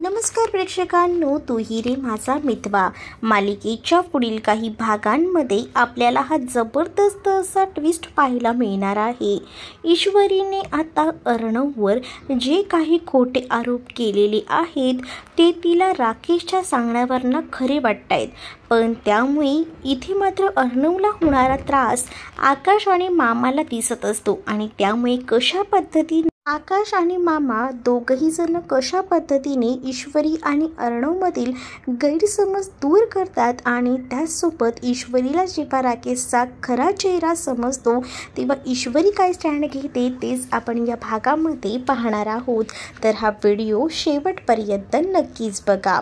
नमस्कार प्रेक्षकांनो, तू ही रे माझा मितवा मालिकेच्या पुढील काही भागांमध्ये आपल्याला हा जबरदस्त असा ट्विस्ट पाहायला मिळणार आहे। ईश्वरीने आता अर्णववर जे काही खोटे आरोप केलेले आहेत ते तिला राकेशच्या सांगण्यावरनं खरे वाटतायत, पण त्यामुळे इथे मात्र अर्णवला होणारा त्रास आकाश आणि मामाला दिसत असतो आणि त्यामुळे कशा पद्धतीने आकाश आणि मामा दोघही जण कशा पद्धतीने ईश्वरी आणि अर्णवमधील गैरसमज दूर करतात आणि त्याचसोबत ईश्वरीला जेव्हा राकेशचा खरा चेहरा समजतो तेव्हा ईश्वरी काय स्टँड घेते तेच आपण या भागामध्ये पाहणार आहोत। तर हा व्हिडिओ शेवटपर्यंत नक्कीच बघा।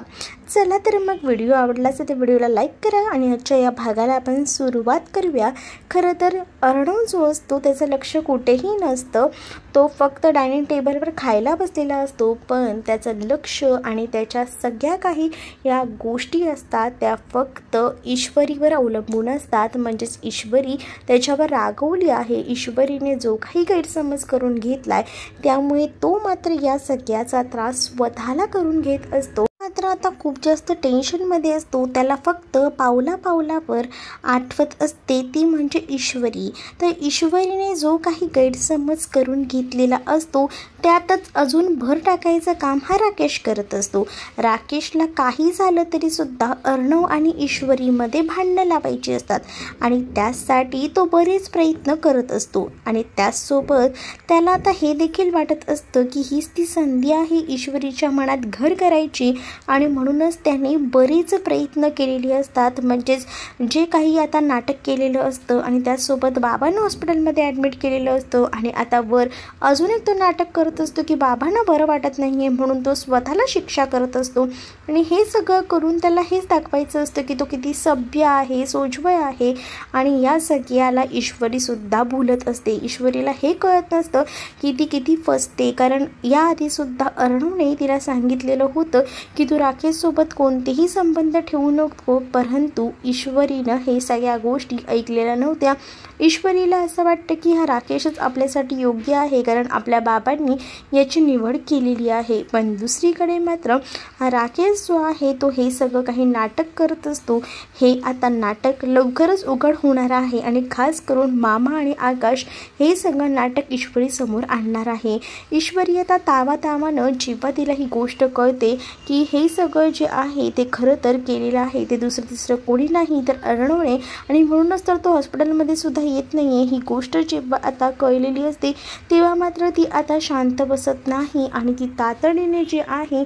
चला तर मग व्हिडिओ आवडला असेल तर व्हिडिओला लाईक करा आणि आजच्या या भागाला आपण सुरुवात करूया। खरं तर अर्णव जो असतो त्याचं लक्ष कुठेही नसतं, तो फक्त डायनिंग टेबलवर खायला बसलेला असतो, पण त्याचं लक्ष आणि त्याच्या सगळ्या काही या गोष्टी असतात त्या फक्त ईश्वरीवर अवलंबून असतात। म्हणजेच ईश्वरी त्याच्यावर रागवली आहे, ईश्वरीने जो काही गैरसमज करून घेतलाय त्यामुळे तो मात्र या सगळ्याचा त्रास स्वतःला करून घेत असतो। मात्र आता खूप जास्त टेन्शनमध्ये असतो, त्याला फक्त पावलापावलावर आठवत असते ती म्हणजे ईश्वरी। तर ईश्वरीने जो काही गैरसमज करून घेतलेला असतो त्यातच अजून भर टाकायचं काम हा राकेश करत असतो। राकेशला काही झालं तरी सुद्धा अर्णव आणि ईश्वरीमध्ये भांडणं लावायची असतात आणि त्यासाठी तो बरेच प्रयत्न करत असतो आणि त्याचसोबत त्याला आता हे देखील वाटत असतं की हीच ती संधी आहे ईश्वरीच्या मनात घर करायची आणि म्हणूनच त्याने बरेच प्रयत्न केलेले असतात। म्हणजेच जे काही आता नाटक केलेलं असतं आणि त्याचसोबत बाबांना हॉस्पिटलमध्ये ॲडमिट केलेलं असतं आणि आता वर अजून एक तो नाटक करत असतो की बाबांना बरं वाटत नाही आहे म्हणून तो स्वतःला शिक्षा करत असतो आणि हे सगळं करून त्याला हेच दाखवायचं असतं की तो किती सभ्य आहे, सोज्वळ आहे आणि या सगळ्याला ईश्वरीसुद्धा भुलत असते। ईश्वरीला हे कळत नसतं की ती किती फसते, कारण याआधीसुद्धा अर्णवने तिला सांगितलेलं होतं की तू राकेशसोबत कोणतेही संबंध ठेवू नको, परंतु ईश्वरीनं हे सगळ्या गोष्टी ऐकलेल्या नव्हत्या। ईश्वरीला असं वाटतं की हा राकेशच आपल्यासाठी योग्य आहे कारण आपल्या बाबांनी याची निवड केलेली आहे, पण दुसरीकडे मात्र हा राकेश जो आहे तो हे सगळं काही नाटक करत असतो। हे आता नाटक लवकरच उघड होणार आहे आणि खास करून मामा आणि आकाश हे सगळं नाटक ईश्वरीसमोर आणणार आहे। ईश्वरी आता तावातावानं जेव्हा तिला ही गोष्ट कळते की हे सगळं जे आहे ते खरं तर केलेलं आहे ते दुसरं तिसरं कोणी नाही तर अर्णवने आणि म्हणूनच तर तो हॉस्पिटलमध्ये सुद्धा येत नाही आहे, ही गोष्ट जेव्हा आता कळलेली असते तेव्हा मात्र ती आता शांत बसत नाही आणि ती तातडीने जे आहे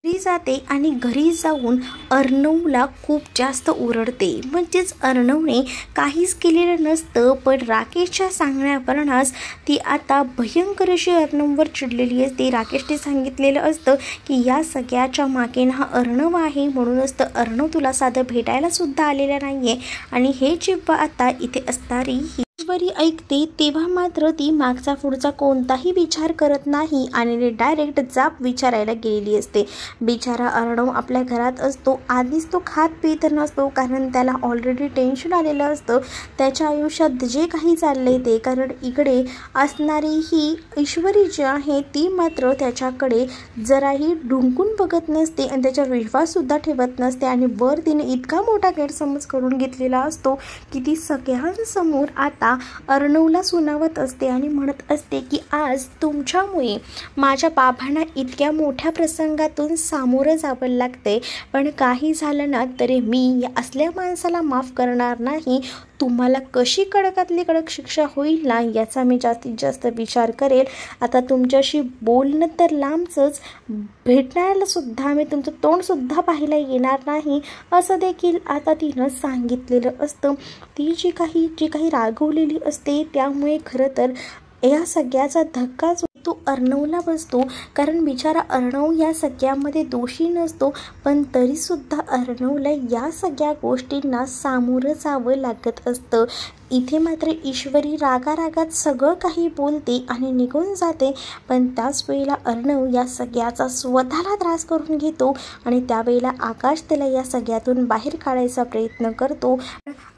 घरी जाते आणि घरी जाऊन अर्णवला खूप जास्त ओरडते। म्हणजेच अर्णवने काहीच केलेलं नसतं, पण राकेशच्या सांगण्यावरूनच ती आता भयंकर अशी अर्णववर चिडलेली असते। राकेशने सांगितलेलं असतं की या सगळ्याच्या मागे हा अर्णव आहे, म्हणूनच तर अर्णव तुला साधं भेटायला सुद्धा आलेला नाही आहे आणि हे जेव्हा आता इथे असणारी ईश्वरी ऐकते तेव्हा मात्र ती मागचा पुढचा कोणताही विचार करत नाही आणि डायरेक्ट जाब विचारायला गेलेली असते। बिचारा अर्णव आपल्या घरात असतो, आधीच तो खात पीत नसतो कारण त्याला ऑलरेडी टेन्शन आलेलं असतं त्याच्या आयुष्यात जे काही चाललंय ते, कारण इकडे असणारी ही ईश्वरी जी आहे ती मात्र त्याच्याकडे जराही ढुंकून बघत नसते आणि त्याच्यावर विश्वाससुद्धा ठेवत नसते आणि वर तिने इतका मोठा गैरसमज करून घेतलेला असतो की ती सगळ्यांसमोर आता अर्णवला सुनावत असते आणि म्हणत असते की आज तुमच्यामुळे माझ्या बाबांना इतक्या मोठ्या प्रसंगातून सामोरं जावं लागते, पण काही झालं ना तरी मी या असल्या माणसाला माफ करणार नाही। तुम्हाला कशी कडकातली कडक शिक्षा होईल ना याचा मी जास्तीत जास्त विचार करेल। आता तुमच्याशी बोलणं तर लांबचंच, भेटण्याला सुद्धा मी तुमचं तोंडसुद्धा पाहायला येणार नाही असं देखील आता तिनं सांगितलेलं असतं। ती जी काही रागवलेली असते त्यामुळे खरं तर या सगळ्याचा धक्का जो तो अर्णवला बसतो, कारण बिचारा अर्णव या सगळ्यामध्ये दोषी नसतो, पण तरीसुद्धा अर्णवला या सगळ्या गोष्टींना सामोरं जावं लागत असतं। इथे मात्र ईश्वरी रागारागात सगळं काही बोलते आणि निघून जाते. पण त्याच वेळेला अर्णव या सगळ्याचा स्वतःला त्रास करून घेतो आणि त्यावेळेला आकाश त्याला या सगळ्यातून बाहेर काढायचा प्रयत्न करतो.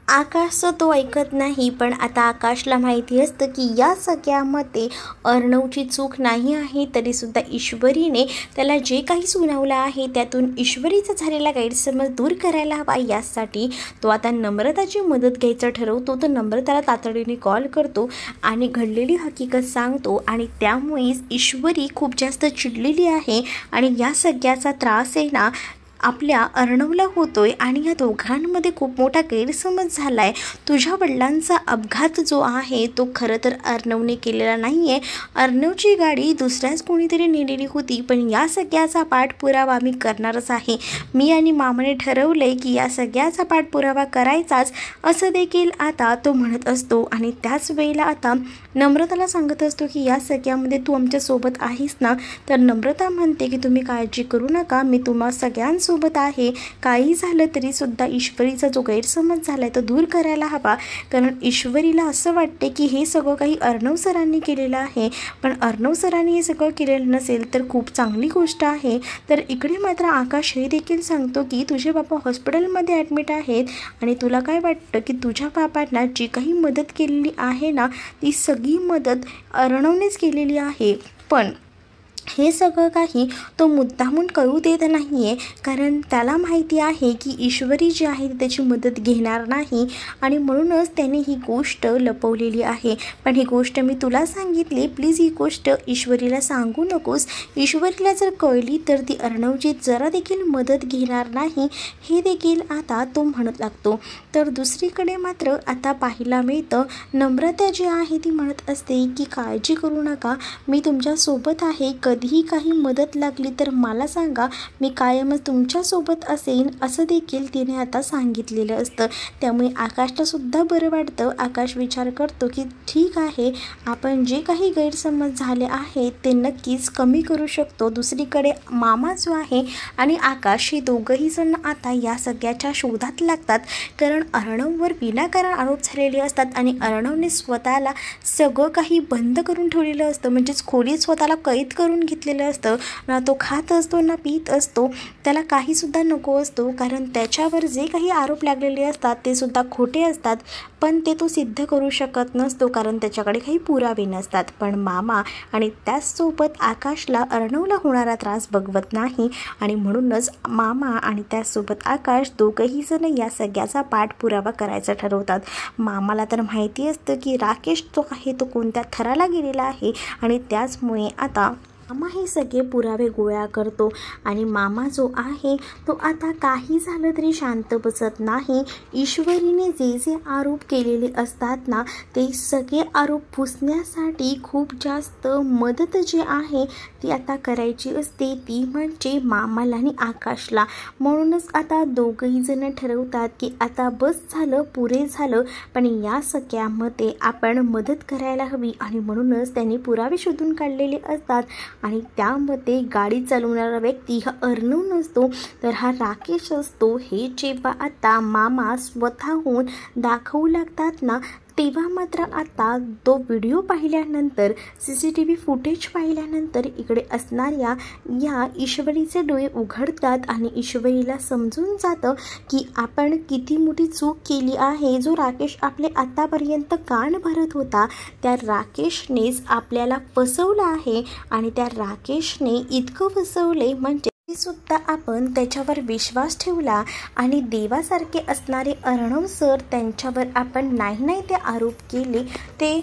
आकाशचं तो ऐकत नाही. पण आता आकाशला माहिती असतं की या सगळ्यामध्ये अर्णवची चूक नाही आहे. तरीसुद्धा ईश्वरीने त्याला जे काही सुनावलं आहे त्यातून ईश्वरीचा झालेला गैरसमज दूर करायला हवा. यासाठी तो आता नम्रताची मदत घ्यायचं ठरवतो. तो नम्रताला तातडीने कॉल करतो आणि घडलेली हकीकत सांगतो. आणि त्यामुळेच ईश्वरी खूप जास्त चिडलेली आहे आणि या सगळ्याचा त्रास आहे ना आपल्या अर्णवला होतोय आणि या दोघांमध्ये खूप मोठा गैरसमज झाला आहे. तुझ्या वडिलांचा अपघात जो आहे तो खरं तर अर्णवने केलेला नाही आहे. अर्णवची गाडी दुसऱ्याच कोणीतरी नेलेली होती. पण या सगळ्याचा पाठपुरावा मी करणारच आहे. मी आणि मामाने ठरवलं आहे की या सगळ्याचा पाठपुरावा करायचाच, असं देखील आता तो म्हणत असतो. आणि त्याच वेळेला आता नम्रताला सांगत असतो की या सगळ्यामध्ये तू आमच्यासोबत आहेस ना. तर नम्रता म्हणते की तुम्ही काळजी करू नका, मी तुम्हा सगळ्यांसोबत आहे. काही झालं तरी सुद्धा ईश्वरीचा जो गैरसमज झालाय तो दूर करायला हवा. कारण ईश्वरीला असं वाटते की हे सगळं काही अर्णव सरांनी केलेलं आहे. पण अर्णव सरांनी हे सगळं केलेलं नसेल तर खूप चांगली गोष्ट आहे. तर इकडे मात्र आकाश हे देखील सांगतो की तुझे बाबा हॉस्पिटलमध्ये ॲडमिट आहेत आणि तुला काय वाटतं की तुझ्या बाबांना जी काही मदत केलेली आहे ना ती सगळी मदत अर्णवनेच केलेली आहे. पण हे सगळं काही तो मुद्दामून करू देत नाही आहे. कारण त्याला माहिती आहे की ईश्वरी जी आहे ती त्याची मदत घेणार नाही आणि म्हणूनच त्याने ही गोष्ट लपवलेली आहे. पण ही गोष्ट मी तुला सांगितली, प्लीज ही गोष्ट ईश्वरीला सांगू नकोस. ईश्वरीला जर कळली तर ती अर्णवची जरा देखील मदत घेणार नाही, हे देखील आता तो म्हणत लागतो. तर दुसरीकडे मात्र आता पाहायला मिळतं नम्रता जी आहे ती म्हणत असते की काळजी करू नका, मी तुमच्यासोबत आहे. कधीही काही मदत लागली तर मला सांगा, मी कायमच तुमच्यासोबत असेन, असं देखील तिने आता सांगितलेलं असतं. त्यामुळे आकाशलासुद्धा बरं वाटतं. आकाश विचार करतो की ठीक आहे, आपण जे काही गैरसमज झाले आहेत ते नक्कीच कमी करू शकतो. दुसरीकडे मामा जो आहे आणि आकाश हे दोघंही जण आता या सगळ्याच्या शोधात लागतात. कारण अर्णववर विनाकारण आरोप झालेले असतात आणि अर्णवने स्वतःला सगळं काही बंद करून ठेवलेलं असतं. म्हणजेच खोलीत स्वतःला कैद करून घेतलेलं असतं. ना तो खात असतो ना पीत असतो, त्याला काहीसुद्धा नको असतो. कारण त्याच्यावर जे काही आरोप लागलेले असतात ते सुद्धा खोटे असतात. पण ते तो सिद्ध करू शकत नसतो कारण त्याच्याकडे काही पुरावे नसतात. पण मामा आणि त्याचसोबत आकाशला अर्णवला होणारा त्रास बघवत नाही आणि म्हणूनच मामा आणि त्याचसोबत आकाश दोघंही जण या सगळ्याचा पाठपुरावा करायचा ठरवतात. मामाला तर माहिती असतं की राकेश जो आहे तो कोणत्या थराला गेलेला आहे आणि त्याचमुळे आता मामा हे सगळे पुरावे गोळा करतो. आणि मामा जो आहे तो आता काही झालं तरी शांत बसत नाही. ईश्वरीने जे जे आरोप केलेले असतात ना ते सगळे आरोप पुसण्यासाठी खूप जास्त मदत जी आहे ती आता करायची असते, ती म्हणजे मामाला आणि आकाशला. म्हणूनच आता दोघंही जण ठरवतात की आता बस झालं, पुरे झालं, पण या सगळ्यामध्ये आपण मदत करायला हवी. आणि म्हणूनच त्यांनी पुरावे शोधून काढलेले असतात. आणि त्यामध्ये गाडी चालवणारा व्यक्ती हा अर्णव नसतो तर हा राकेश असतो. हे जेव्हा आता मामा स्वतःहून दाखवू लागतात ना तेव्हा मात्र आता तो व्हिडिओ पाहिल्यानंतर CCTV फुटेज पाहिल्यानंतर इकडे असणाऱ्या या ईश्वरीचे डोळे उघडतात आणि ईश्वरीला समजून जातं की आपण किती मोठी चूक केली आहे. जो राकेश आपले आतापर्यंत कान भरत होता त्या राकेशनेच आपल्याला फसवलं आहे आणि त्या राकेशने इतकं फसवले म्हणजे सुद्धा आपण त्याच्यावर विश्वास ठेवला आणि देवासारखे असणारे अर्णव सर त्यांच्यावर आपण नाही ते आरोप केले ते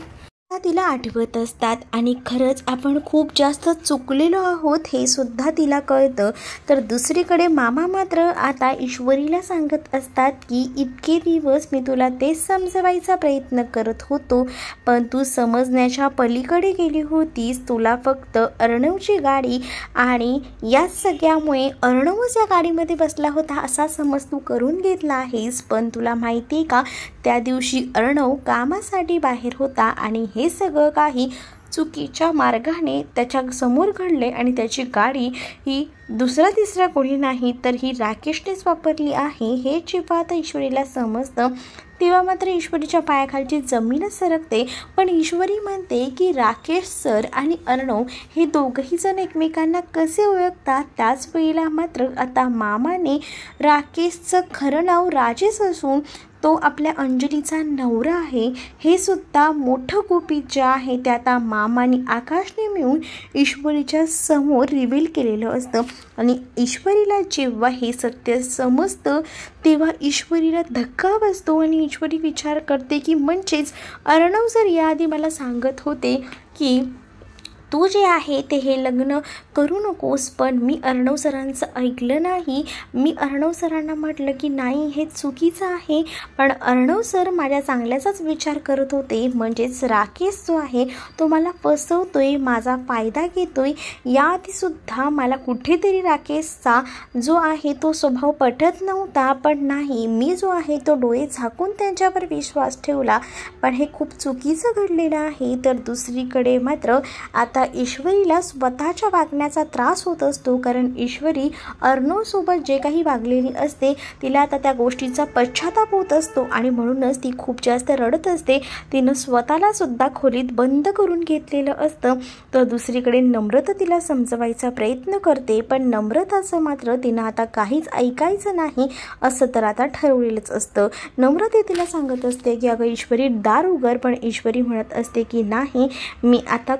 तिला आठवत असतात. आणि खरंच आपण खूप जास्त चुकलेलो आहोत हे सुद्धा तिला कळतं. तर दुसरीकडे मामा मात्र आता ईश्वरीला सांगत असतात की इतके दिवस मी तुला तेच समजवायचा प्रयत्न करत होतो पण तू समजण्याच्या पलीकडे गेली होतीस. तुला फक्त अर्णवची गाडी आणि या सगळ्यामुळे अर्णवच या गाडीमध्ये बसला होता असा समज तू करून घेतला आहेस. पण तुला माहिती आहे का त्या दिवशी अर्णव कामासाठी बाहेर होता आणि हे सगळं काही चुकीच्या मार्गाने त्याच्या समोर घडले आणि त्याची गाडी ही दुसरा तिसरा कोणी नाही तर ही राकेशनेच वापरली आहे. हे जेव्हा आता ईश्वरीला समजतं तेव्हा मात्र ईश्वरीच्या पायाखालची जमीनच सरकते. पण ईश्वरी म्हणते की राकेश सर आणि अर्णव हे दोघंही जण एकमेकांना कसे ओळखतात. त्याच वेळेला मात्र आता मामाने राकेशचं खरं नाव राजेश असून तो आपल्या अंजलीचा नवरा आहे हे सुद्धा मोठं गुपित जे आहे ते आता मामाने आकाशने मिळून ईश्वरीच्या समोर रिव्हील केलेलं असतं. आणि ईश्वरीला जेव्हा हे सत्य समजतं तेव्हा ईश्वरीला धक्का बसतो आणि ईश्वरी विचार करते की म्हणजेच अर्णव सर याआधी मला सांगत होते की तू जे आहे ते हे लग्न करू नकोस, पण मी अर्णव सरांचं ऐकलं नाही. मी अर्णव सरांना म्हटलं की नाही हे चुकीचं आहे, पण अर्णव सर माझ्या चांगल्याचाच विचार करत होते. म्हणजेच राकेश जो आहे तो मला फसवतोय, माझा फायदा घेतोय. याआधीसुद्धा मला कुठेतरी राकेशचा जो आहे तो स्वभाव पटत नव्हता, पण नाही मी जो आहे तो डोळे झाकून त्यांच्यावर विश्वास ठेवला, पण हे खूप चुकीचं घडलेलं आहे. तर दुसरीकडे मात्र आता ईश्वरीला स्वतःच्या वागण्याचा त्रास होत असतो, कारण ईश्वरी अर्णवसोबत जे काही वागलेली असते तिला आता त्या गोष्टीचा पश्चाताप होत असतो आणि म्हणूनच ती खूप जास्त रडत असते. तिनं स्वतःला सुद्धा खोलीत बंद करून घेतलेलं असतं. तर दुसरीकडे नम्रता तिला समजवायचा प्रयत्न करते, पण नम्रताचं मात्र तिनं आता काहीच ऐकायचं नाही असं तर आता ठरवलेलंच असतं. नम्रता तिला सांगत असते की अगं ईश्वरी दार उघड, पण ईश्वरी म्हणत असते की नाही मी आता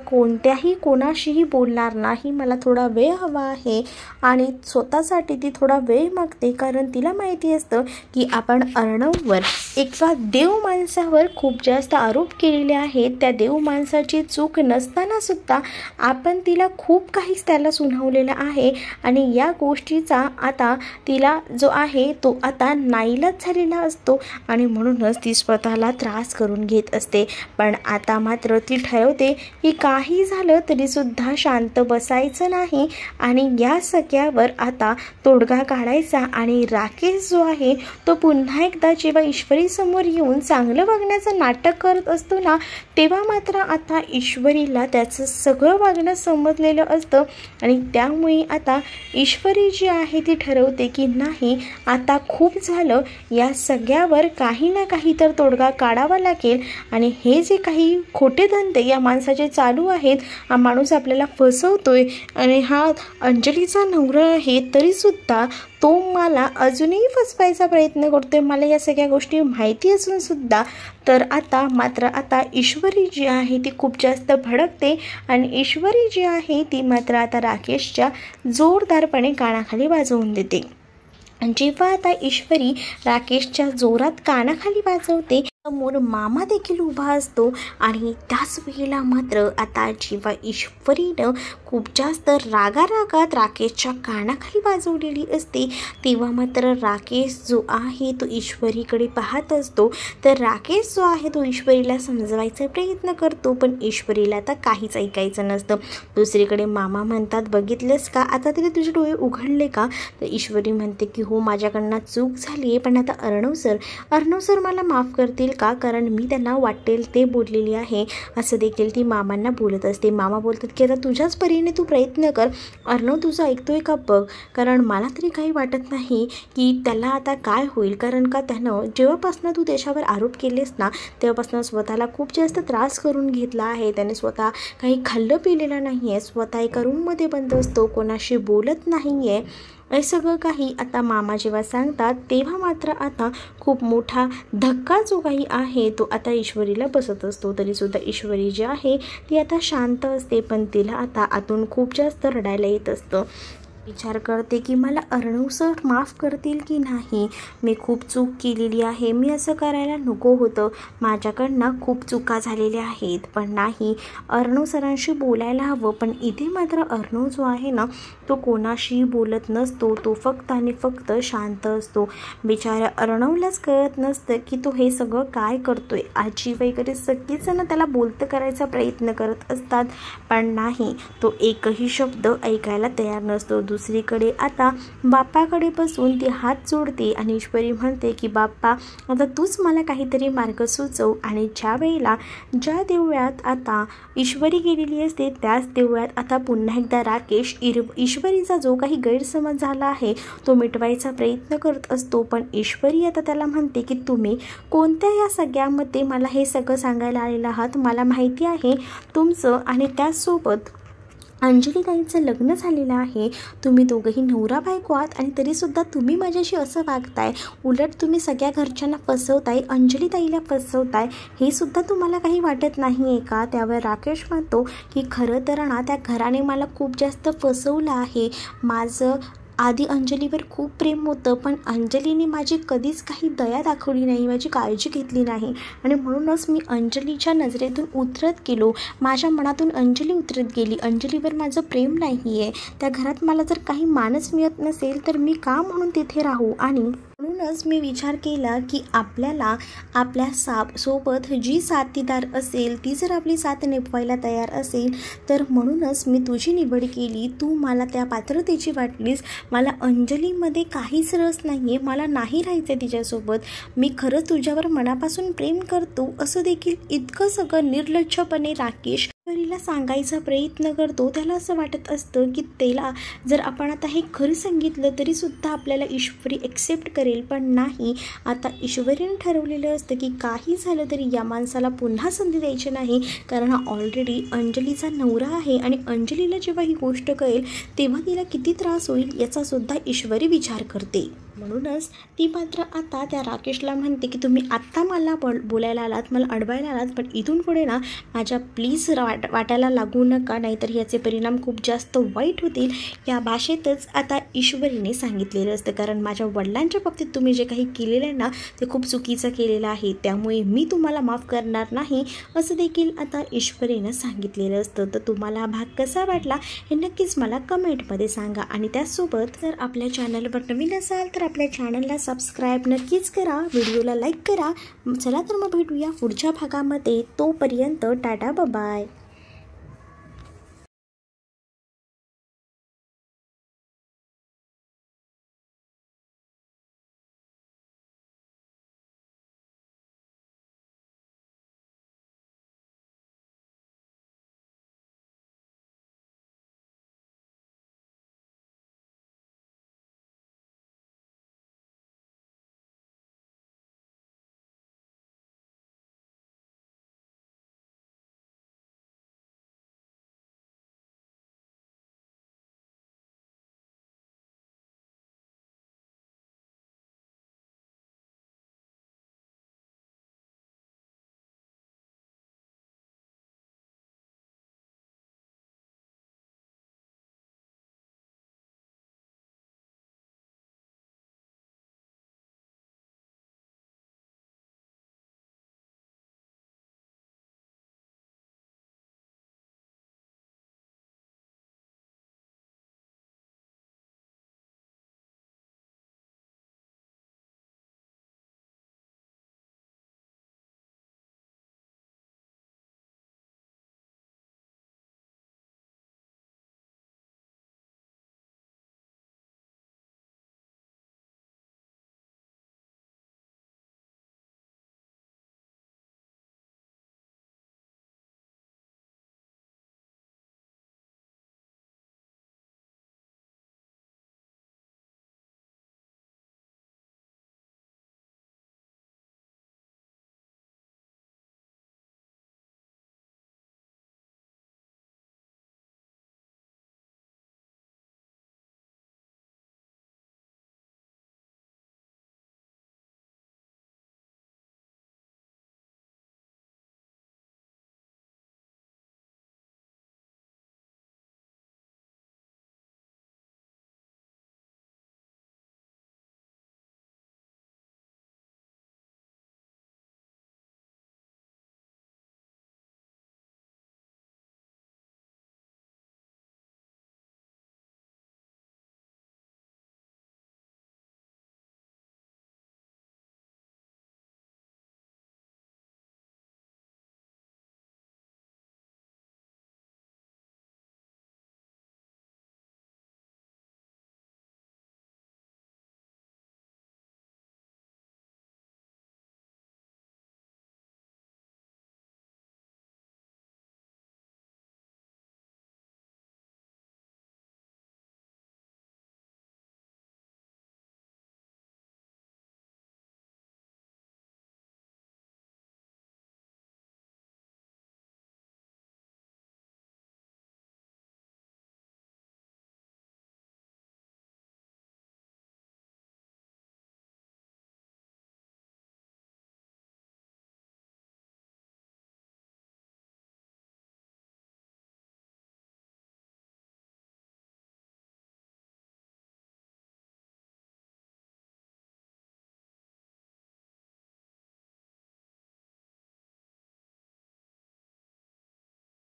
कोणाशीही बोलणार नाही, मला थोडा वेळ हवा आहे. आणि स्वतःसाठी ती थोडा वेळ मागते, कारण तिला माहिती असतं की आपण अर्णववर एका देव माणसावर खूप जास्त आरोप केलेले आहेत. त्या देव माणसाची चूक नसताना सुद्धा आपण तिला खूप काहीच त्याला सुनावलेलं आहे आणि या गोष्टीचा आता तिला जो आहे तो आता नाईलाज झालेला असतो आणि म्हणूनच ती स्वतःला त्रास करून घेत असते. पण आता मात्र ती ठरवते की काही झालं तरीसुद्धा शांत बसायचं नाही आणि या सगळ्यावर आता तोडगा काढायचा. आणि राकेश जो आहे तो पुन्हा एकदा जेव्हा ईश्वरीसमोर येऊन चांगलं वागण्याचं नाटक करत असतो ना, तेव्हा मात्र आता ईश्वरीला त्याचं सगळं वागणं समजलेलं असतं आणि त्यामुळे आता ईश्वरी जी आहे ती ठरवते की नाही आता खूप झालं, या सगळ्यावर काही ना काही तर तोडगा काढावा लागेल. आणि हे जे काही खोटे धंदे या माणसाचे चालू आहेत, हा माणूस आपल्याला फसवतोय आणि हा अंजलीचा नवरा आहे तरीसुद्धा तो मला अजूनही फसवायचा प्रयत्न करतोय, मला या सगळ्या गोष्टी माहिती असून सुद्धा. तर आता मात्र आता ईश्वरी जी आहे ती खूप जास्त भडकते आणि ईश्वरी जी आहे ती मात्र आता राकेशच्या जोरदारपणे कानाखाली वाजवून देते. जेव्हा आता ईश्वरी राकेशच्या जोरात कानाखाली वाजवते समोर मामा देखील उभा असतो आणि त्याच वेळेला मात्र आता जेव्हा ईश्वरीनं खूप जास्त रागारागात राकेशच्या कानाखाली वाजवलेली असते तेव्हा मात्र राकेश जो आहे तो ईश्वरीकडे पाहत असतो. तर राकेश जो आहे तो ईश्वरीला समजवायचा प्रयत्न करतो, पण ईश्वरीला आता काहीच ऐकायचं नसतं. दुसरीकडे मामा म्हणतात बघितलंस का आता तरी तुझे डोळे उघडले का. तर ईश्वरी म्हणते की हो माझ्याकडनं चूक झाली आहे, पण आता अर्णव सर मला माफ करतील का, कारण मी त्यांना वाटेल ते बोललेली आहे असं देखील ती मामांना बोलत असते. मामा बोलतात की आता तुझ्याच परीने तू प्रयत्न कर, अर्णव तुझं ऐकतोय का बघ, कारण मला तरी काही वाटत नाही की त्याला आता काय होईल, कारण का त्यानं जेव्हापासून तू त्याच्यावर आरोप केलेस ना तेव्हापासून स्वतःला खूप जास्त त्रास करून घेतला आहे. त्याने स्वतः काही खाल्लं पिलेलं नाही आहे, स्वतः एका रूममध्ये बंद असतो, कोणाशी बोलत नाही आहे, हे सगळं काही आता मामा जेव्हा सांगतात तेव्हा मात्र आता खूप मोठा धक्का जो काही आहे तो आता ईश्वरीला बसत असतो. तरीसुद्धा ईश्वरी जी आहे ती आता शांत असते, पण तिला आता आतून खूप जास्त रडायला येत असतं. विचार करते की मला अर्णव सर माफ करतील की नाही, मी खूप चूक केलेली आहे, मी असं करायला नको होतं, माझ्याकडनं खूप चुका झालेल्या आहेत, पण नाही अर्णव सरांशी बोलायला हवं. पण इथे मात्र अर्णव जो आहे ना तो कोणाशी बोलत नसतो, तो फक्त आणि फक्त शांत असतो. बिचाऱ्या अर्णवलाच कळत नसतं की तो हे सगळं काय करतोय. आजी वगैरे सगळीच जण त्याला बोलतं करायचा प्रयत्न करत असतात, पण नाही तो एकही शब्द ऐकायला तयार नसतो. दुसरीकडे आता बाप्पाकडे बसून ती हात जोडते आणि ईश्वरी म्हणते की बाप्पा आता तूच मला काहीतरी मार्ग सुचव. आणि ज्या वेळेला ज्या देवळात आता ईश्वरी गेलेली असते त्याच देवळात आता पुन्हा एकदा राकेश ईश्वरीचा जो काही गैरसमज झाला आहे तो मिटवायचा प्रयत्न करत असतो. पण ईश्वरी आता त्याला म्हणते की तुम्ही कोणत्या या सगळ्यामध्ये मला हे सगळं सांगायला आलेलं आहात. मला माहिती आहे तुमचं आणि त्याचसोबत अंजलीताईंचं लग्न झालेलं आहे. तुम्ही दोघंही नवरा बायको आहात आणि तरीसुद्धा तुम्ही माझ्याशी असं वागताय. उलट तुम्ही सगळ्या घरच्यांना फसवताय, अंजलीताईला फसवताय. हे सुद्धा तुम्हाला काही वाटत नाही आहे का? त्यावर राकेश म्हणतो की खरं तर ना त्या घराने मला खूप जास्त फसवलं आहे. माझं आधी अंजलीवर खूप प्रेम होतं पण अंजलीने माझी कधीच काही दया दाखवली नाही, माझी काळजी घेतली नाही आणि म्हणूनच मी अंजलीच्या नजरेतून उतरत गेलो. माझ्या मनातून अंजली उतरत गेली. अंजलीवर माझं प्रेम नाही आहे. त्या घरात मला जर काही मानच मिळत नसेल तर मी का म्हणून तिथे राहू. आणि म्हणूनच मी विचार केला की आपल्याला आपल्या सोबत जी साथीदार असेल ती जर आपली साथ निभवायला तयार असेल तर म्हणूनच मी तुझी निवड केली. तू मला त्या पात्रतेची वाटलीस. मला अंजलीमध्ये काहीच रस नाही आहे. मला नाही राहायचं तिच्यासोबत. मी खरंच तुझ्यावर मनापासून प्रेम करतो असं देखील इतकं सगळं निर्लज्जपणे राकेश ईश्वरीला सांगायचा प्रयत्न करतो. त्याला असं वाटत असतं की त्याला जर आपण आता हे खरं सांगितलं तरीसुद्धा आपल्याला ईश्वरी एक्सेप्ट करेल. पण नाही, आता ईश्वरीने ठरवलेलं असतं की काही झालं तरी या माणसाला पुन्हा संधी द्यायची नाही, कारण हा ऑलरेडी अंजलीचा नवरा आहे आणि अंजलीला जेव्हा ही गोष्ट कळेल तेव्हा तिला किती त्रास होईल याचासुद्धा ईश्वरी विचार करते. म्हणूनच ती मात्र आता त्या राकेशला म्हणते की तुम्ही आत्ता मला बोलायला आलात, मला अडवायला आलात, पण इथून पुढे ना माझ्या प्लीज वाटायला लागू नका, नाहीतर याचे परिणाम खूप जास्त वाईट होतील. या भाषेतच आता ईश्वरीने सांगितलेलं असतं, कारण माझ्या वडिलांच्या बाबतीत तुम्ही जे काही केलेलं आहे ना ते खूप चुकीचं केलेलं आहे, त्यामुळे मी तुम्हाला माफ करणार नाही असं देखील आता ईश्वरीनं सांगितलेलं असतं. तर तुम्हाला हा भाग कसा वाटला हे नक्कीच मला कमेंटमध्ये सांगा. आणि त्याचसोबत जर आपल्या चॅनलवर नवीन असाल तर आपल्या चॅनलला सबस्क्राईब नक्कीच करा, व्हिडिओला लाईक करा. चला तर मग भेटूया पुढच्या भागामध्ये. तोपर्यंत टाटा बाय.